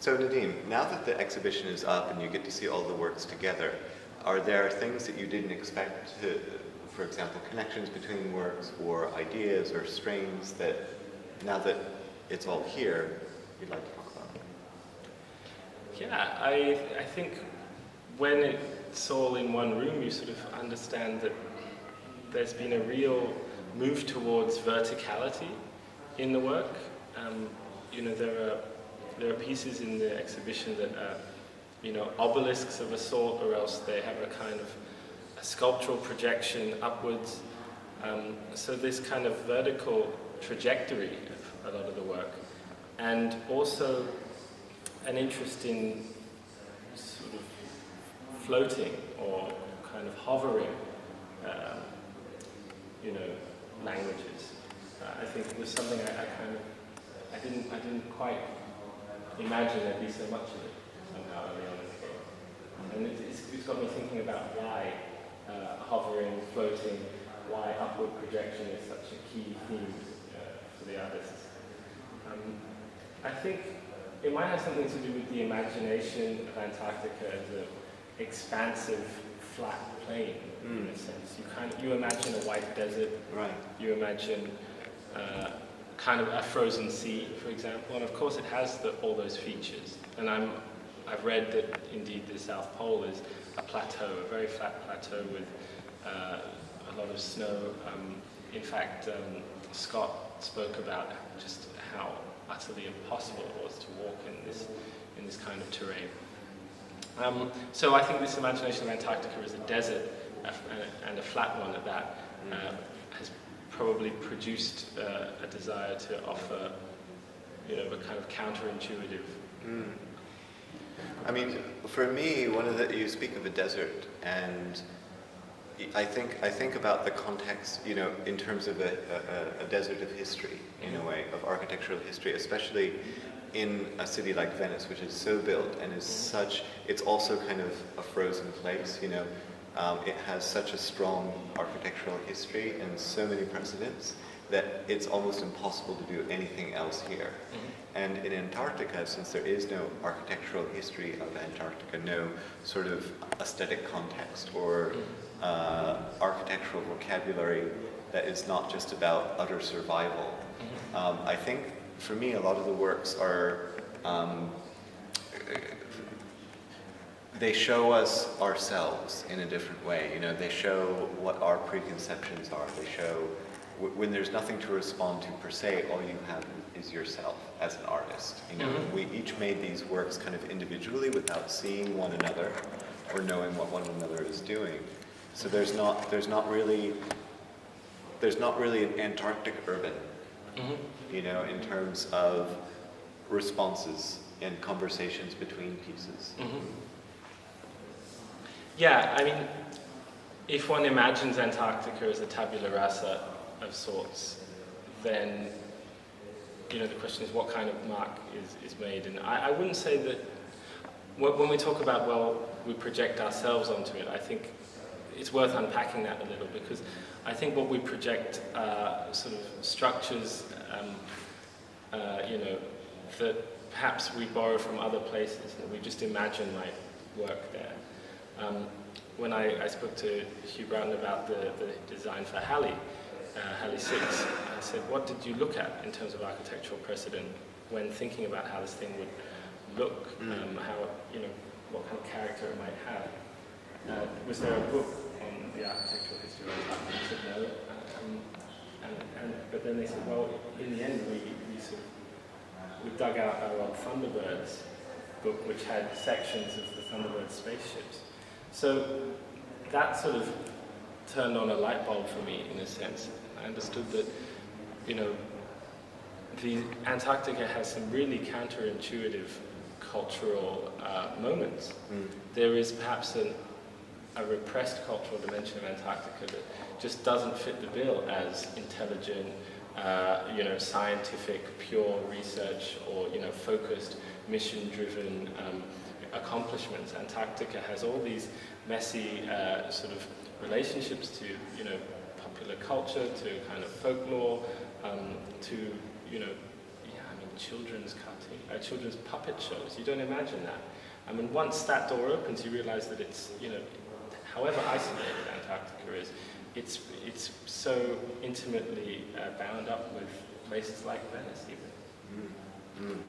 So Nadim, now that the exhibition is up and you get to see all the works together, are there things that you didn't expect to, for example, connections between works or ideas or strains that now that it's all here, you'd like to talk about? Yeah, I think when it's all in one room, you sort of understand that there's been a real move towards verticality in the work. There are pieces in the exhibition that are, obelisks of a sort, or else they have a kind of a sculptural projection upwards. So this kind of vertical trajectory of a lot of the work, and also an interest in sort of floating or kind of hovering, languages. I think it was something I didn't quite imagine there'd be so much of it somehow early on in the game. And it's got me thinking about why hovering, floating, why upward projection is such a key theme for the artists. I think it might have something to do with the imagination of Antarctica as an expansive, flat plain, in a sense. You imagine a white desert, right? You imagine kind of a frozen sea, for example, and of course it has all those features. And I've read that indeed the South Pole is a plateau, a very flat plateau with a lot of snow. In fact, Scott spoke about just how utterly impossible it was to walk in this kind of terrain. So I think this imagination of Antarctica as a desert, and a flat one at that, has probably produced a desire to offer, a kind of counterintuitive. I mean, for me, you speak of a desert, and I think about the context, in terms of a desert of history, in a way, of architectural history, especially in a city like Venice, which is so built and is it's also kind of a frozen place, It has such a strong architectural history and so many precedents that it's almost impossible to do anything else here. And in Antarctica, since there is no architectural history of Antarctica, no sort of aesthetic context or architectural vocabulary that is not just about utter survival, I think for me a lot of the works are they show us ourselves in a different way. They show what our preconceptions are. They show when there's nothing to respond to per se, all you have is yourself as an artist. We each made these works kind of individually without seeing one another or knowing what one another is doing. So there's not really an Antarctic urban, in terms of responses and conversations between pieces. Yeah, I mean, if one imagines Antarctica as a tabula rasa of sorts, then, the question is what kind of mark is made. And I wouldn't say that, when we talk about, we project ourselves onto it, I think it's worth unpacking that a little, because I think what we project are sort of structures, that perhaps we borrow from other places, and we just imagine might work there. When I spoke to Hugh Broughton about the design for Halley 6, I said, what did you look at in terms of architectural precedent when thinking about how this thing would look, how, what kind of character it might have? Was there a book on the architectural history of Antarctica? I said no. But then they said, in the end, we dug out our old Thunderbirds book, which had sections of the Thunderbird spaceships. So that sort of turned on a light bulb for me, in a sense. I understood that, the Antarctica has some really counterintuitive cultural moments. There is perhaps a repressed cultural dimension of Antarctica that just doesn't fit the bill as intelligent, scientific, pure research, or focused, mission-driven accomplishments. Antarctica has all these messy sort of relationships to popular culture, to kind of folklore, to children's cartoons. children's puppet shows. You don't imagine that. I mean, once that door opens, you realize that it's, however isolated Antarctica is, it's so intimately bound up with places like Venice even. Mm. Mm.